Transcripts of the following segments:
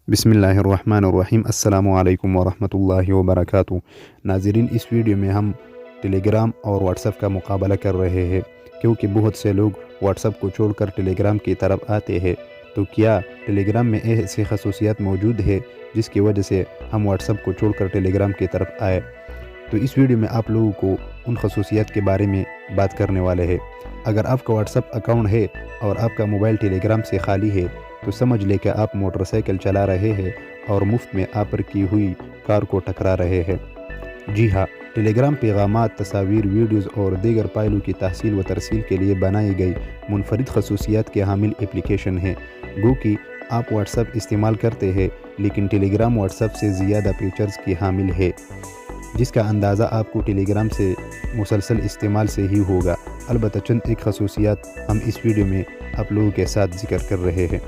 بسم اللہ الرحمن الرحیم۔ السلام علیکم ورحمۃ اللہ وبرکاتہ۔ ناظرین، اس ویڈیو میں ہم ٹیلی گرام اور واٹس ایپ کا مقابلہ کر رہے ہیں، کیونکہ بہت سے لوگ واٹس ایپ کو چھوڑ کر ٹیلی گرام کی طرف آتے ہیں۔ تو کیا ٹیلی گرام میں ایسی خصوصیات موجود ہے جس کی وجہ سے ہم واٹس ایپ کو چھوڑ کر ٹیلی گرام کی طرف آئے؟ تو اس ویڈیو میں آپ لوگوں کو ان خصوصیات کے بارے میں بات کرنے والے ہیں۔ اگر آپ کا واٹس ایپ اکاؤنٹ ہے اور آپ کا موبائل ٹیلی گرام سے خالی ہے تو سمجھ لے کہ آپ موٹر سائیکل چلا رہے ہیں اور مفت میں آفر کی ہوئی کار کو ٹکرا رہے ہیں۔ جی ہاں، ٹیلی گرام پیغامات، تصاویر، ویڈیوز اور دیگر فائلوں کی تحصیل و ترسیل کے لیے بنائی گئی منفرد خصوصیات کے حامل اپلیکیشن ہے۔ گو کہ آپ واٹس ایپ استعمال کرتے ہیں، لیکن ٹیلی گرام واٹس ایپ سے زیادہ فیچرز کی حامل ہے، جس کا اندازہ آپ کو ٹیلی گرام سے مسلسل استعمال سے ہی ہوگا۔ البتہ چند ایک خصوصیات ہم اس ویڈیو میں آپ لوگوں کے ساتھ ذکر کر رہے ہیں۔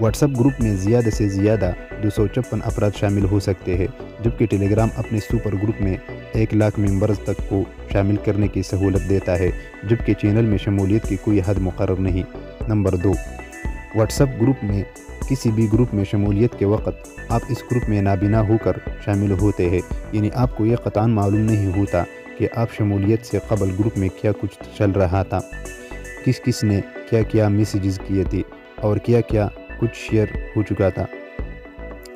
واٹس ایپ گروپ میں زیادہ سے زیادہ 256 افراد شامل ہو سکتے ہیں، جبکہ ٹیلی گرام اپنے سپر گروپ میں 1,00,000 ممبرز تک کو شامل کرنے کی سہولت دیتا ہے، جبکہ چینل میں شمولیت کی کوئی حد مقرر نہیں۔ نمبر 2، واٹس ایپ گروپ میں کسی بھی گروپ میں شمولیت کے وقت آپ اس گروپ میں نابینا ہو کر شامل ہوتے ہیں، یعنی آپ کو یہ قطعاً معلوم نہیں ہوتا کہ آپ شمولیت سے قبل گروپ میں کیا کچھ چل رہا تھا، کس کس نے کیا کیا میسیجز کیے تھے اور کیا کیا کچھ شیئر ہو چکا تھا۔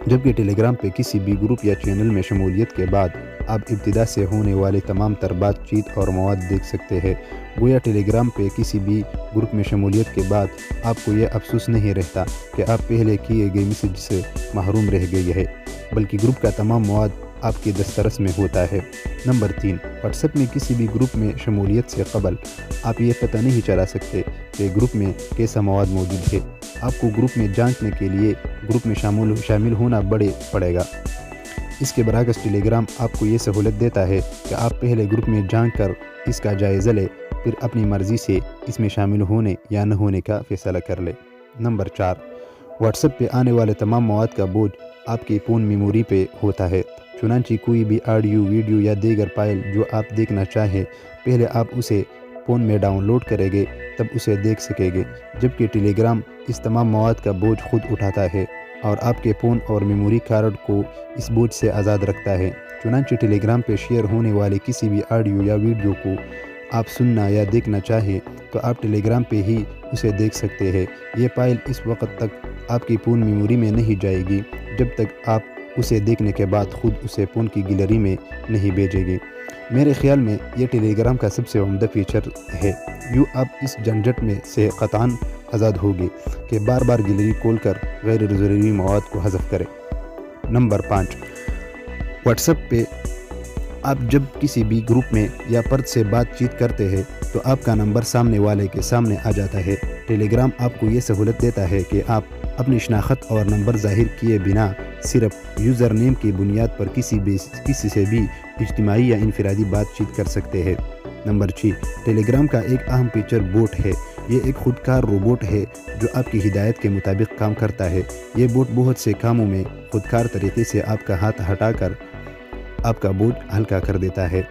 جبکہ ٹیلی گرام پہ کسی بھی گروپ یا چینل میں شمولیت کے بعد آپ ابتدا سے ہونے والے تمام تر بات چیت اور مواد دیکھ سکتے ہیں۔ گویا ٹیلی گرام پہ کسی بھی گروپ میں شمولیت کے بعد آپ کو یہ افسوس نہیں رہتا کہ آپ پہلے کیے گئے میسیج سے محروم رہ گئے ہیں، بلکہ گروپ کا تمام مواد آپ کے دسترس میں ہوتا ہے۔ نمبر 3، واٹس ایپ میں کسی بھی گروپ میں شمولیت سے قبل آپ یہ پتہ نہیں چلا سکتے کہ گروپ میں کیسا مواد موجود ہے۔ آپ کو گروپ میں جانچنے کے لیے گروپ میں شامل ہونا پڑے گا۔ اس کے برعکس ٹیلی گرام آپ کو یہ سہولت دیتا ہے کہ آپ پہلے گروپ میں جانچ کر اس کا جائزہ لیں، پھر اپنی مرضی سے اس میں شامل ہونے یا نہ ہونے کا فیصلہ کر لیں۔ نمبر 4، واٹس ایپ پہ آنے والے تمام مواد کا بوجھ آپ کی فون میموری پہ ہوتا ہے، چنانچہ کوئی بھی آڈیو، ویڈیو یا دیگر فائل جو آپ دیکھنا چاہیں، پہلے آپ اسے فون میں ڈاؤن لوڈ کریں گے تب اسے دیکھ سکیں گے، جبکہ ٹیلی گرام اس تمام مواد کا بوجھ خود اٹھاتا ہے اور آپ کے فون اور میموری کارڈ کو اس بوجھ سے آزاد رکھتا ہے۔ چنانچہ ٹیلی گرام پہ شیئر ہونے والے کسی بھی آڈیو یا ویڈیو کو آپ سننا یا دیکھنا چاہیں تو آپ ٹیلی گرام پہ ہی اسے دیکھ سکتے ہیں۔ یہ فائل اس وقت تک آپ کی فون میموری میں نہیں جائے گی جب تک آپ اسے دیکھنے کے بعد خود اسے فون کی گیلری میں نہیں بھیجیں گے۔ میرے خیال میں یہ ٹیلی گرام کا سب سے عمدہ فیچر ہے۔ یوں آپ اس جھنجھٹ میں سے قطعاً آزاد ہوگے کہ بار بار گیلری کھول کر غیر ضروری مواد کو حذف کریں۔ نمبر 5، واٹس ایپ پہ آپ جب کسی بھی گروپ میں یا فرد سے بات چیت کرتے ہیں تو آپ کا نمبر سامنے والے کے سامنے آ جاتا ہے۔ ٹیلی گرام آپ کو یہ سہولت دیتا ہے کہ آپ اپنی شناخت اور نمبر ظاہر کیے بنا صرف یوزر نیم کی بنیاد پر کسی سے بھی اجتماعی یا انفرادی بات چیت کر سکتے ہیں۔ نمبر 6، ٹیلی گرام کا ایک اہم فیچر بوٹ ہے۔ یہ ایک خودکار روبوٹ ہے جو آپ کی ہدایت کے مطابق کام کرتا ہے۔ یہ بوٹ بہت سے کاموں میں خودکار طریقے سے آپ کا ہاتھ ہٹا کر آپ کا بوجھ ہلکا کر دیتا ہے۔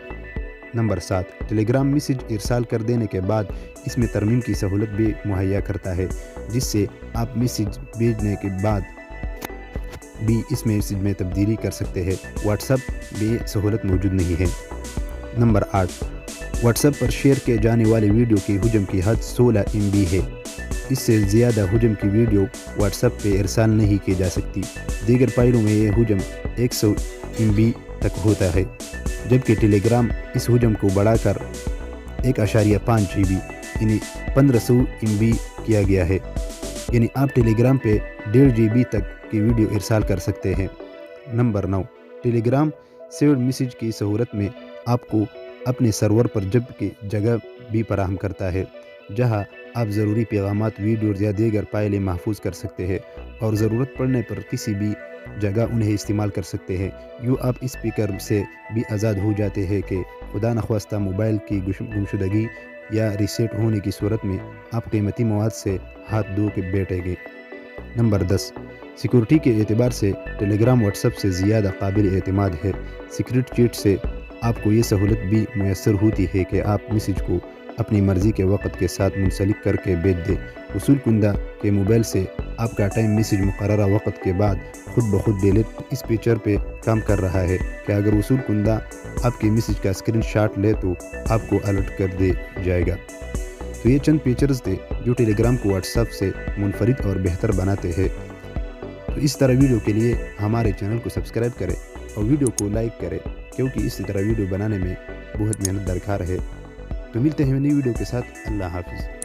نمبر 7، ٹیلی گرام میسیج ارسال کر دینے کے بعد اس میں ترمیم کی سہولت بھی مہیا کرتا ہے، جس سے آپ میسیج بھیجنے کے بعد بھی اس میسیج میں تبدیلی کر سکتے ہیں۔ واٹس ایپ میں سہولت موجود نہیں ہے۔ نمبر 8، واٹس ایپ پر شیئر کیے جانے والے ویڈیو کی حجم کی حد 16 MB ہے۔ اس سے زیادہ حجم کی ویڈیو واٹس ایپ پہ ارسال نہیں کی جا سکتی۔ دیگر فائلوں میں یہ حجم 100 MB تک ہوتا ہے، جبکہ ٹیلی گرام اس حجم کو بڑھا کر 1.5 GB یعنی 1500 MB کیا گیا ہے، یعنی آپ ٹیلی گرام پہ 1.5 GB تک کی ویڈیو ارسال کر سکتے ہیں۔ نمبر 9، ٹیلی گرام سیوڈ میسیج کی صورت میں آپ کو اپنے سرور پر جگہ بھی فراہم کرتا ہے، جہاں آپ ضروری پیغامات، ویڈیوز یا دیگر فائلیں محفوظ کر سکتے ہیں اور ضرورت پڑنے پر کسی بھی جگہ انہیں استعمال کر سکتے ہیں۔ یوں آپ اس فکر سے بھی آزاد ہو جاتے ہیں کہ خدا نخواستہ موبائل کی گمشدگی یا ریسیٹ ہونے کی صورت میں آپ قیمتی مواد سے ہاتھ دھو کے بیٹھیں گے۔ نمبر 10، سیکورٹی کے اعتبار سے ٹیلی گرام واٹس ایپ سے زیادہ قابل اعتماد ہے۔ سیکرٹ چیٹ سے آپ کو یہ سہولت بھی میسر ہوتی ہے کہ آپ میسیج کو اپنی مرضی کے وقت کے ساتھ منسلک کر کے بھیج دے۔ وصول کنندہ کے موبائل سے آپ کا ٹائم میسیج مقررہ وقت کے بعد خود بخود ڈیلیٹ اس فیچر پہ کام کر رہا ہے کہ اگر وصول کنندہ آپ کے میسیج کا اسکرین شاٹ لے تو آپ کو الرٹ کر دے جائے گا۔ تو یہ چند فیچرز تھے جو ٹیلی گرام کو واٹس ایپ سے منفرد اور بہتر بناتے ہیں۔ تو اس طرح ویڈیو کے لیے ہمارے چینل کو سبسکرائب کریں اور ویڈیو کو لائک کریں، کیونکہ اسی طرح ویڈیو بنانے میں بہت محنت درکار ہے۔ تو ملتے ہیں نئی ویڈیو کے ساتھ۔ اللہ حافظ۔